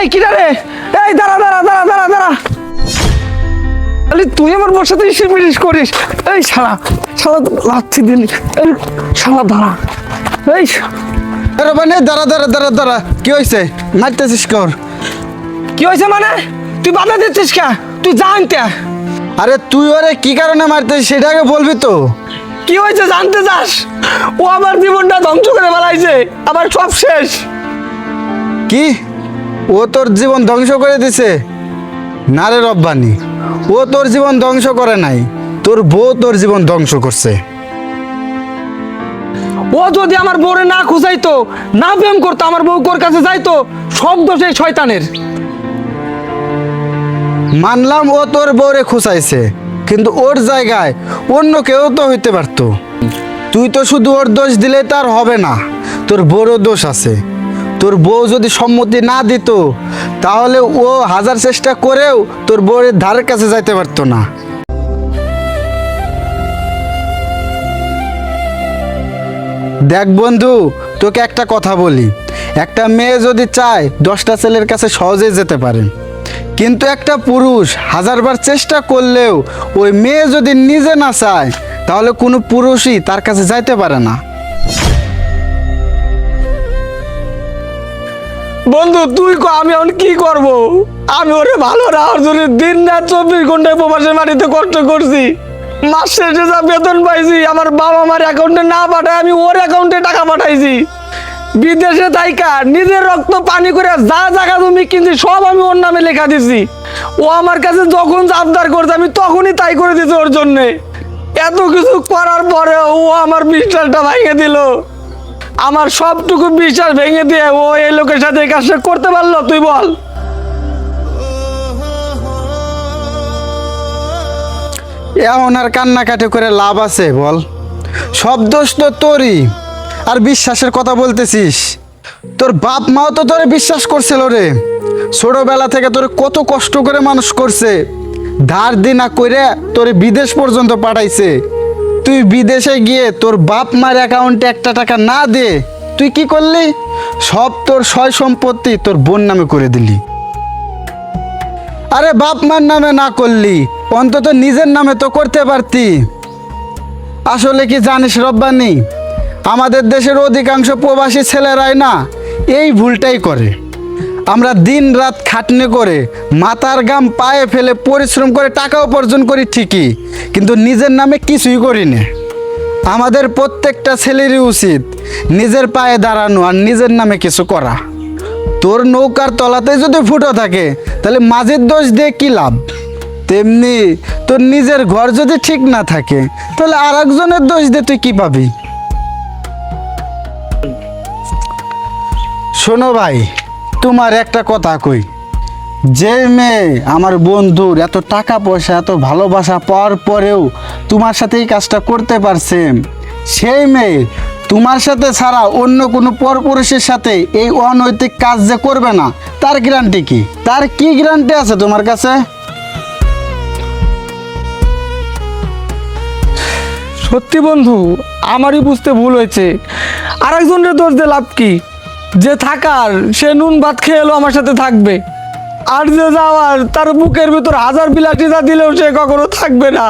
এই কিরা রে, এই দাঁড়া দাঁড়া দাঁড়া দাঁড়া দাঁড়া, আরে তুই আমার বোর সাথে ইসিস করিস। এই শালা শালা লাথি দিলি, এই শালা দাঁড়া, এই আরে মানে দাঁড়া দাঁড়া দাঁড়া দাঁড়া, কি হয়েছে? মারতেছিস কর। কি হয়েছে মানে? তুই বাধা দিচ্ছিস কে? তুই জানতে আরে তুই ওরে কি কারণে মারতেছিস সেটাকে বলবি তো। কি হয়েছে জানতে চাস? ও আমার জীবনটা ধ্বংস করে ফেলাইছে, আমার সব শেষ। কি ও তোর জীবন ধ্বংস করে দিছে? না রে রব্বানি, ও তোর জীবন ধ্বংস করে নাই, তোর বউ তোর জীবন ধ্বংস করছে। ও যদি আমার বউরে না খুঁজাইতো, না প্রেম করতো, আমার বউ কোর কাছে যাইতো, সব দোষ এই শয়তানের। মানলাম ও তোর বউরে খুঁচাইছে, কিন্তু ওর জায়গায় অন্য কেউ তো হইতে পারতো। তুই তো শুধু ওর দোষ দিলে তার হবে না, তোর বউরও দোষ আছে। তোর বউ যদি সম্মতি না দিত, তাহলে ও হাজার চেষ্টা করেও তোর বউয়ের ধারের কাছে যাইতে পারতো না। দেখ বন্ধু, তোকে একটা কথা বলি, একটা মেয়ে যদি চায় 10টা ছেলের কাছে সহজেই যেতে পারে, কিন্তু একটা পুরুষ হাজারবার চেষ্টা করলেও ওই মেয়ে যদি নিজে না চায়, তাহলে কোনো পুরুষই তার কাছে যাইতে পারে না। বন্ধু তুই কো আমি এখন কি করব? আমি ওরে ভালো রাখার জন্য দিন রাত 24 ঘন্টায় প্রবাসের মাটিতে কষ্ট করছি। মাস শেষে যা বেতন পাইছি, আমার বাবা মার অ্যাকাউন্টে না পাঠায় আমি ওর অ্যাকাউন্টে টাকা পাঠাইছি। বিদেশে তাইকা নিজের রক্ত পানি করে যা জায়গা জমি কিনছি সব আমি ওর নামে লেখা দিছি। ও আমার কাছে যখন আবদার করছে আমি তখনই তাই করে দিছি ওর জন্যে। এত কিছু করার পরে ও আমার বিশ্বাসটা ভেঙে দিল। আমার সবটুকু বিশ্বাস ভেঙে দিয়ে ও এই লোকের সাথে এই কাজটা করতে পারলো, তুই বল? এখন আর কান্নাকাটি করে লাভ আছে বল? সব দোষ তো তোরই। আর বিশ্বাসের কথা বলতেছিস, তোর বাপ মাও তো তোরে বিশ্বাস করছিল রে। ছোটবেলা থেকে তোরে কত কষ্ট করে মানুষ করছে, ধার দিনা কইরে তোরে বিদেশ পর্যন্ত পাঠাইছে। তুই বিদেশে গিয়ে তোর বাপ মার অ্যাকাউন্টে একটা টাকা না দে তুই কি করলি? সব তোর সয় সম্পত্তি তোর বোন নামে করে দিলি। আরে বাপ মার নামে না করলি, অন্তত নিজের নামে তো করতে পারতি। আসলে কি জানিস রব্বানি, আমাদের দেশের অধিকাংশ প্রবাসী ছেলেরাই না এই ভুলটাই করে। আমরা দিন রাত খাটনি করে মাথার ঘাম পায়ে ফেলে পরিশ্রম করে টাকা উপার্জন করি ঠিকই, কিন্তু নিজের নামে কিছুই করি না। আমাদের প্রত্যেকটা ছেলেরই উচিত নিজের পায়ে দাঁড়ানো আর নিজের নামে কিছু করা। তোর নৌকার তলাতে যদি ফুটো থাকে, তাহলে মাঝের দোষ দিয়ে কি লাভ? তেমনি তোর নিজের ঘর যদি ঠিক না থাকে, তাহলে আর একজনের দোষ দিয়ে তুই কি পাবি? শোনো ভাই, তোমার একটা কথা কই, যে মেয়ে আমার বন্ধুর এত টাকা পয়সা এত ভালোবাসা পাওয়ার পরেও তোমার সাথে এই কাজটা করতে পারছে, সেই মেয়ে তোমার সাথে ছাড়া অন্য কোনো পরপুরুষের সাথে এই অনৈতিক কাজ যে করবে না, তার গ্যারান্টি কি? তার কি গ্যারান্টি আছে তোমার কাছে? সত্যি বন্ধু, আমারই বুঝতে ভুল হয়েছে। আর একজনের দোষ দিয়ে লাভ কি? যে থাকার সে নুন ভাত খেয়ে এলো আমার সাথে থাকবে, আর যে যাওয়ার তার বুকের ভিতর হাজার বিলাসিতা দিলেও সে কখনো থাকবে না।